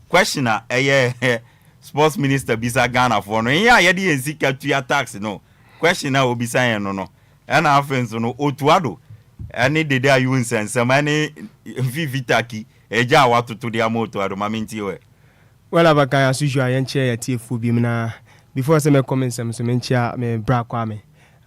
question a sports minister bisa Ghana for no ya ye de ensika tu tax no question na obisa no and offense no Otuado any dede ayu nsensem any Fifi Taki eja watoto de Otuado maminti we well Apakan as usual yen chair ya TFU bi na before say me comment some me chair me bra kwa me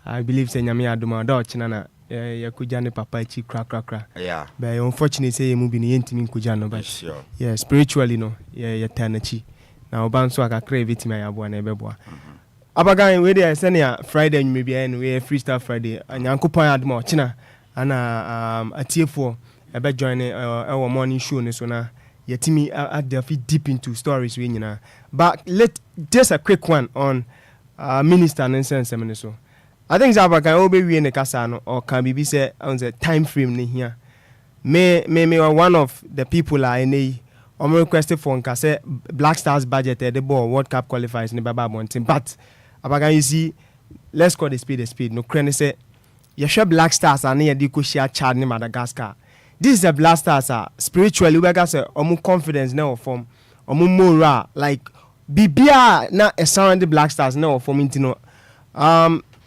I believe say nyame adoma da ochina na ya kuja ne papa chi kra yeah but unfortunately say mu bi ne yentimi kuja no but sure. Yeah spiritually no ya tanachi na oban so akakra ebitima ya bo na ebeboa Apakan we dey senior Friday maybe and we freestyle Friday anyankopon admo china ana atiefo ebe join our morning show ne so na yetimi at deep into stories we nyina but let just a quick one on minister nonsense me so I think Apakan obe we ne kasa no or can be say on the time frame ne here me one of the people are in requested for Nkase Black Stars budget the ball World Cup qualifiers in Baba Mountain. But Apakan, you see, let's call the speed. No crane say you sure Black Stars are near the Kushia Chad in Madagascar. This is the Black Stars are spiritually we got say omu confidence now form omu morale like bibia na a sound the Black Stars now form into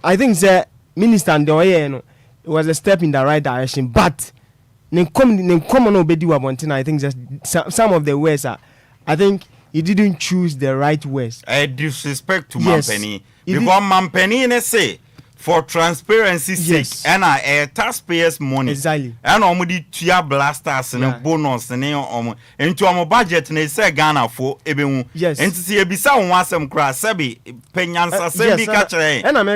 I think the minister and the it was a step in the right direction, but I think just some of the words are I think he didn't choose the right words. I disrespect to Mampeni because Mampeni say for transparency's sake and taxpayers money exactly and omudi tia blasters and bonus and into our budget and say Ghana for ebemu and to see ebisa wansem kra sabi penyansa sabi catch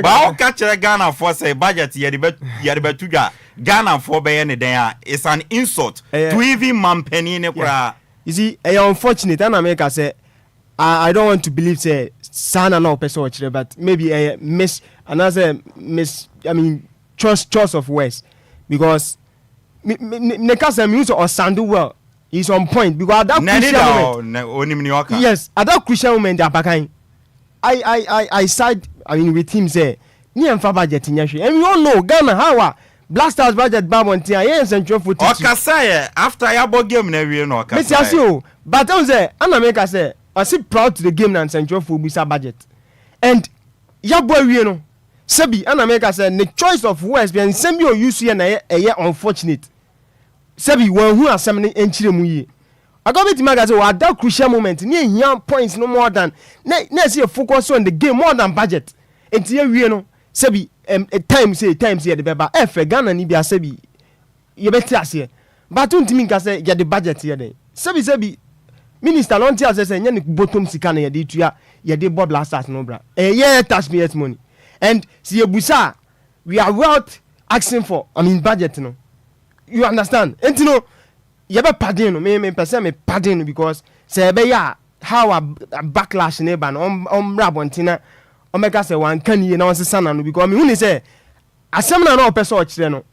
but catch Ghana for say budget yeribetuga Ghana for be any day is an insult to even Mampeni ne kra. You see, unfortunate and America say I don't want to believe say sana no person but maybe a miss choice of words because Nekasa use or Sandu well is on point because at that crucial moment yes at that crucial moment Apakan I side with him say ni emfa budget and we all know Ghana how Black Stars budget babontia yes central foot okasa after yabo game na we no okasa but I say America say I see proud to the game and central foot bisa budget and yabo we no Sebi and America said the choice of words be same you use here na unfortunate Sebi when who are some enchire mu yi I got it magazine at that crucial moment near here points no more than na see focus on the game more than budget and here we no Sebi times here the beba Ghana ni bia Sebi you better here but don't mean ka say get the budget here then Sebi minister don't tell say nya bottom sika na ye dey tua ye dey bob last no bra taxpayers money. And see busa, we are worth asking for. Budget, no. You understand? And you know, you have a pardon, me pardon because say how a backlash neighbor on Rabontina, Omega say one can you know son because me only say a seminar no person no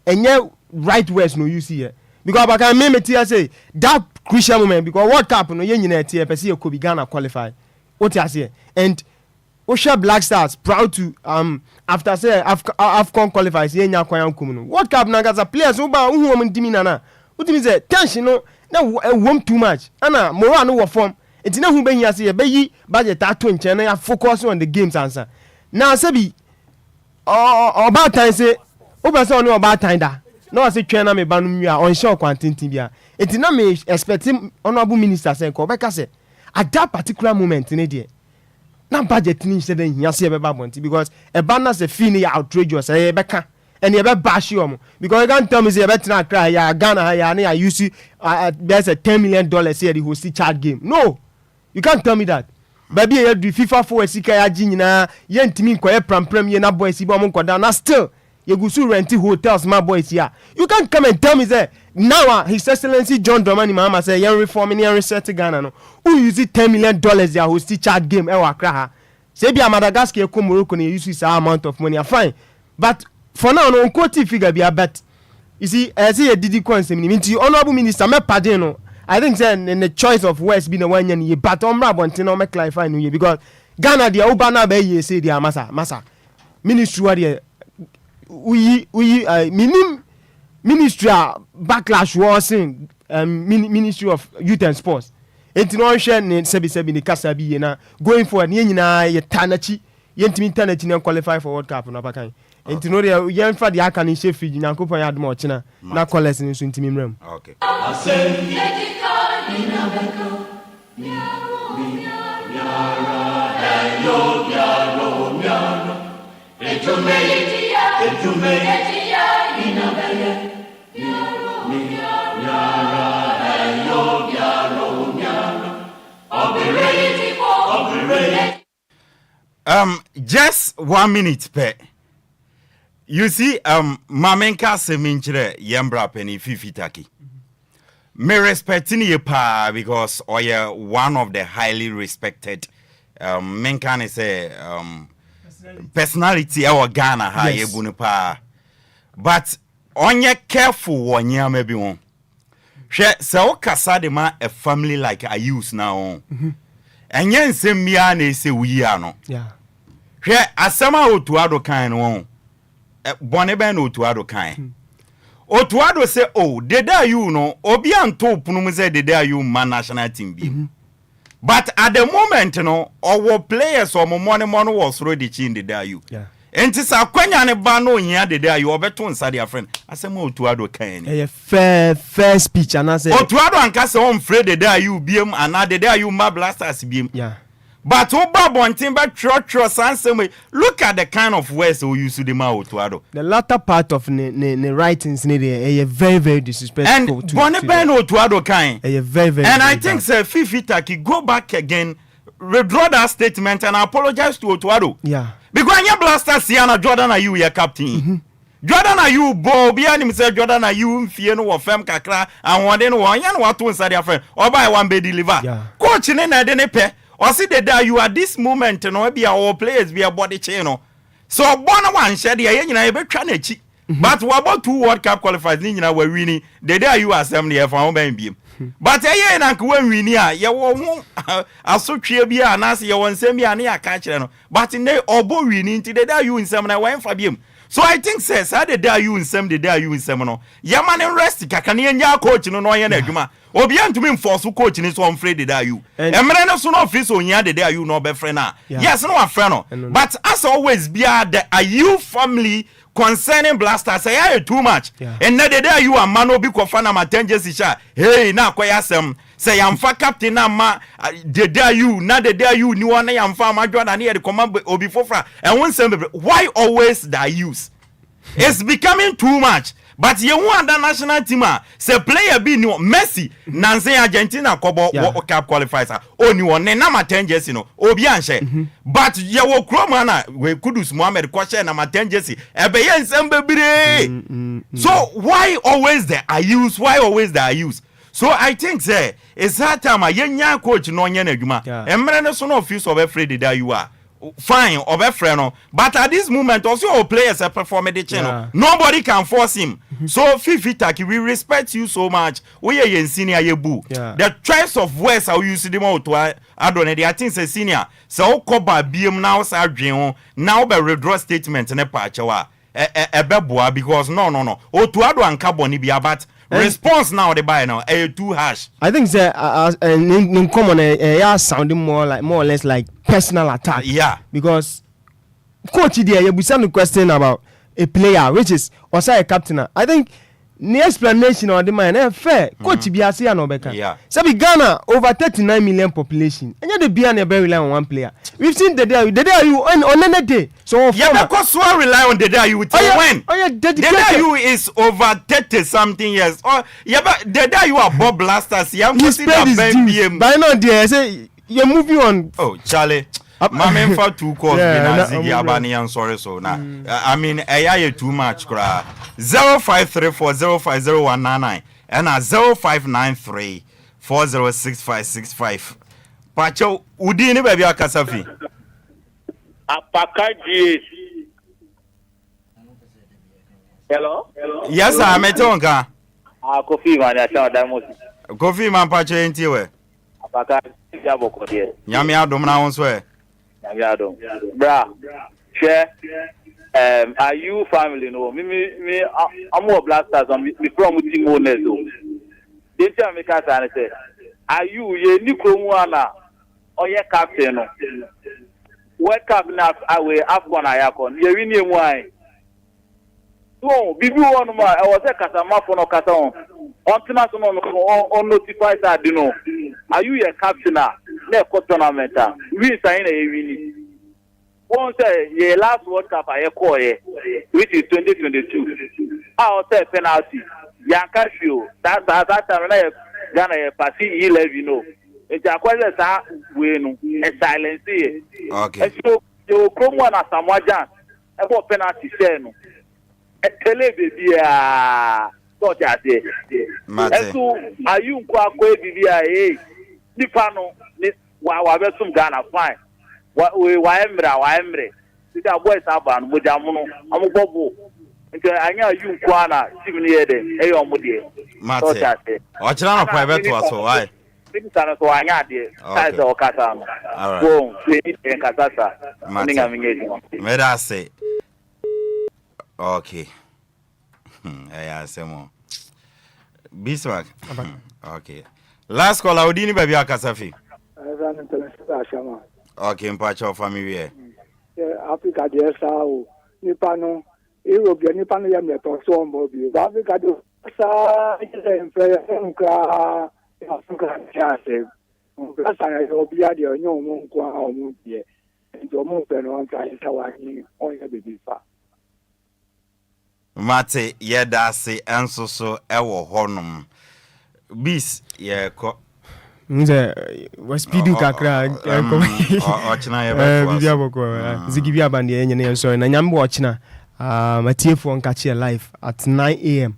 and yeah right words no you see here because I can make me say that crucial moment because what happened no yen here person could be Ghana qualify. What you say and Osha Black Stars proud to after say AFCON qualifies yenya kwanya nkumu. What cup na gaza players who ba who woman dimina na. What mean say tension no na wom too much. Ana moral no form. Enti na hu be hia say be yi budget ato nche na ya focus on the games answer. Now say about time say oba say no about time da. No say twen na me ba no nwa on show kwantintin bia. Enti na me expecting honorable minister say ko be ka say at that particular moment in there na budget ni said then here say be babonti because a banner say fee ni outrageous e be ka and e be bash you because you can't tell me say e be try cry ya Ghana ya na you see there's a $10 million here the host chat game. No, you can't tell me that. Baby you do FIFA 4 sika ya ji nyina ye ntimi nkoye pram ye na boys ibo mo nkoda na still you go to rent hotels my boys here. You can't come and tell me that now His Excellency John Dramani Mahama say you reforming and reset Ghana no who use $10 million there host chat game e wakra ha say bia Madagascar ko Morocco ne use this amount of money fine but for now no quote figure be a bet you see I say didi consem ni nti honorable minister me pardon no I think say in the choice of words be the one ye but omra bontin no me clarify no because Ghana dia oba na be ye say dia masa ministry wa dia we minim ministry backlash was in Ministry of Youth and Sports. Enti no share ne sebi ni kasa bi ye na going forward ye nyina ye tanachi ye ntimi tanachi na qualify for World Cup no Apakan. Enti no dey ye mfa de aka ni shefi nyankopon ya adom ochina na collect ni so ntimi mrem. Okay. Just 1 minute per. You see, Mamenka Seminchre Yembra Penny Fifitaki. Me respecting you pa because you're one of the highly respected Menkan is a personality our Ghana ha ye pa. But on your careful one year maybe one. So kasa de ma a family like I use now. And yen se mia na se we ano. Yeah. Asama otuado kan won. Bone ben otuado kan. Otuado say oh, deda you no obi anto punu say deda you man national team bi. But at the moment no our players or money was ready chin deda you. Yeah. Enti sa kwanya ne ba no hia deda you obeto nsa dia friend. Asama otuado kan ni. Fair speech and I say otuado anka say on free deda you biem ana deda you ma blasters biem. Yeah. But Oba Bontimba Trot look at the kind of words we use to the Otuado. The latter part of the writings need a very disrespectful. And Bonnie Otuado kind. A very and I think Sir Fifi Taki go back again, withdraw that statement and apologize to Otuado. Yeah. Because your blaster Siana Jordan are you your captain. Jordan are you Bobby and himself Jordan are you Fiano or Fem Kakra and one then one yan what to inside your friend or buy one bed deliver. Yeah. Coach in a denepe. Or see that you are this moment no be our players be a body channel. So one shed here you know trying to but what about 2 World Cup qualifiers you know we winning the day you assembly for beam. But when we near you won't so be an answer you want send me an ear catch but in the obo winning to the day you in some went for him. So I think says how the day you in some the day you in seminal. Yaman and rest Kakanian ya coach no yena. Obian to me force coaching is on Friday that you. And Marana soon office on ya the day you know be friend. Yes, no friend. But as always be the you family concerning blasters say too much. And the day you are mano be kofana matenjes isha. Hey na kwayasem say I'm fa captain na ma the day you na the day you ni one am fa ma join and here the command obi fofra. And one say why always that use? It's becoming too much. But you want that national team say player be no Messi Nancy Argentina kobo World Cup qualifiers only one na 10 jersey no obi anhye but you wo kromana we Kudus Mohammed question na 10 jersey ebe yen sembebire so why always the I use so I think say it's that time yenya coach no nya na adwuma emre ne so no office of afraid that you are fine or friend, but at this moment also our players are performing the channel. Nobody can force him. So Fifi Taki, we respect you so much. We are senior yebu. The choice of words how you see them out to Adonai. I think say senior. So Koba BM now Sargent now by withdraw statement in a patchawa. Ebeboa because no. O to Ado and Carboni be about response now they buy now too harsh. I think in common sounding more or less like personal attack. Yeah. Because coach there you be the question about a player which is also a captain. I think the explanation or the man fair coach be as no better. Yeah. So be Ghana over 39 million population. And you be on a very rely on one player. We've seen the day you on another day. So yeah, because we rely on the day you will tell when. Oh yeah, the day you is over 30 something years. Oh yeah, but the day you are Bob Blasters. Yeah, he's paid his dues. By now there, say you're moving on. Oh Charlie. Mama for 2 calls I'm sorry so now. I mean AI too much cry. 0534050199 and 0593406565. Pacho udini baby akasafi. Apakaji. Hello? Yes, I'm Metonka. Kofi man ya chawa damos. Kofi man pacho entiwe. Apakaji jabo ko die. Nyame adom na won so e. Nyame adom. Bra. Share are you family no me I'm more blasters on me from team owners o. Dey tell me ka say are you ye ni kromu ana oye captain no. World Cup na away Afcon ayakon ye win emu ai. So bibi won ma e was kasama for no kasa on tima so no on notify that you know are you a captain na tournament we sign na ye win. One say ye last World Cup ayeko which is 2022 I say penalty yankashio that time na Ghana party 11 no it akwese sa we no e silence here. Okay. So you come one as Samoajan e go penalty share no e tele baby so that dey so are you kwa bibi nipa no wa betum Ghana fine wa emre sita boys aba no mojamu no amugbobo nti anya you kwa na team ni ede e yo mo de mate Ochina no private to us why? This sana so anya de size o kasa no. Go, we en kasa sa. Ninga mingeji. Me da say. Okay. Yeah, semo. Bismarck. Okay. Last call Audini baby akasafi. Okay, mpacho family here. Africa de sao. Nipa no Europe nipa no ya meto so mbo bi. Africa de sa enfe nkra Africa chase. Nkasa ya obi ade onyo mu nkwa omu die. Njo mu pe no nka isa wa ni onye bebi fa. Mate yeda se enso so ewo honum. Bis ye ko nze was speedu kakra ochina ye ba bibia boko zigibia band ye nyene so na nyambo ochina matiefo nka che live at 9 am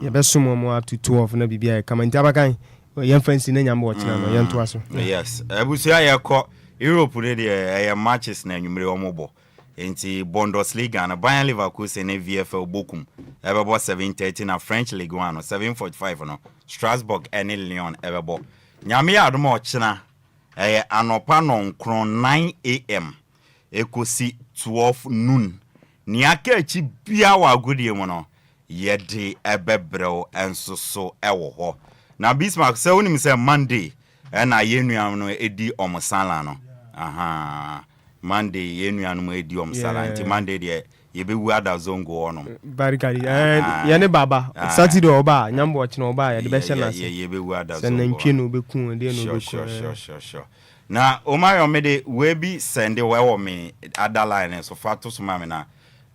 ye besumo mo up to 12 na bibia kama ntabakan ye fancy na nyambo ochina no ye ntoa so yes ebusia ye ko Europe de ye matches na nwumre omobo enti Bundesliga na Bayern Leverkusen na VfL Bochum ebebo 7:30 na French Ligue 1 7:45 no Strasbourg and Lyon ebebo nyame ya adom ochina anopa no nkron 9 am ekosi 12 noon ni aka chi bia wa agudie mu no yede ebebrel ensoso ewo ho na Bismarck se wonim se Monday na yenuam no edi omsala no aha Monday yenuam edi omsala nti Monday de yebewu ada zongo ono barikali yene baba Saturday oba nyambo ochina oba ya de be shena yebewu ada zongo senantwe no beku de no beku sure na omayo mede we bi sende wewo me ada line so fato so mame na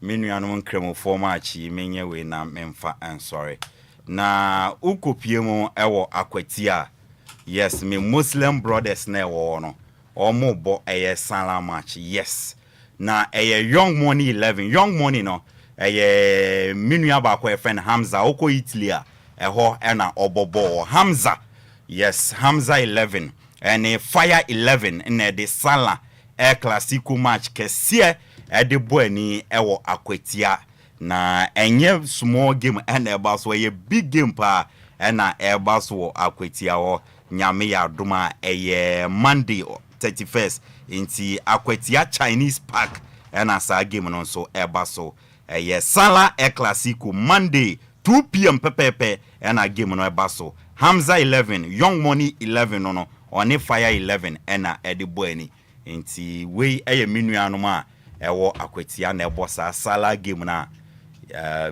menuanu nkremo format menye we na memfa and sorry na ukopie mu ewo akwatia yes me Muslim brothers na ewo no omo bo eye sala match yes na eye young money 11 young money no eye Nhyiraba Kwadwo friend Hamza oko Italy a eho na obobo Hamza yes Hamza 11 and fire 11 in the sala air classico match kesie ede boani ewo akwatia na enye small game and eba so ye big game pa na eba so akwatia ho nyame ya doma eye Monday 31st inti akwatia Chinese Park na sa game no so eba so eye sala air classico Monday 2 p.m. pepepe na game no eba so Hamza 11 young money 11 no on fire 11 na ede boani inti we eye menuanom a ewo akwatia na ebo sa sala game na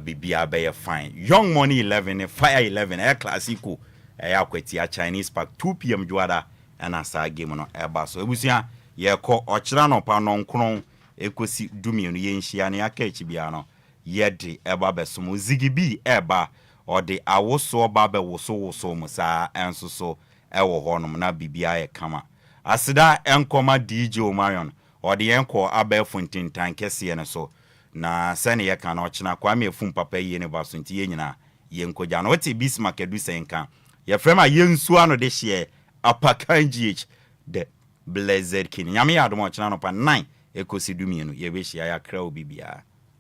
bibia be fine young money 11 fire 11 air classico akwatia Chinese Park 2 p.m. juada na sa game no eba so ebusia ye ko ochira no pa no nkron ekosi dumienu ye nhia ne aka echibia no ye de eba besom zigibi eba ode awoso ba be woso musa ensoso ewo honom na bibia ye kama asida enkoma DJ Omarion ode yenko abefuntin tankese ne so na sene ye kan ochina kwa me fun papa ye ne baso nti ye nyina ye nkoja na wote Bismarck edu senka ye frema ye nsu ano de hye Apakan GH the blessed king nyame ya adom ochina no pa 9 ekosi dumienu ye be hye ya kra obibia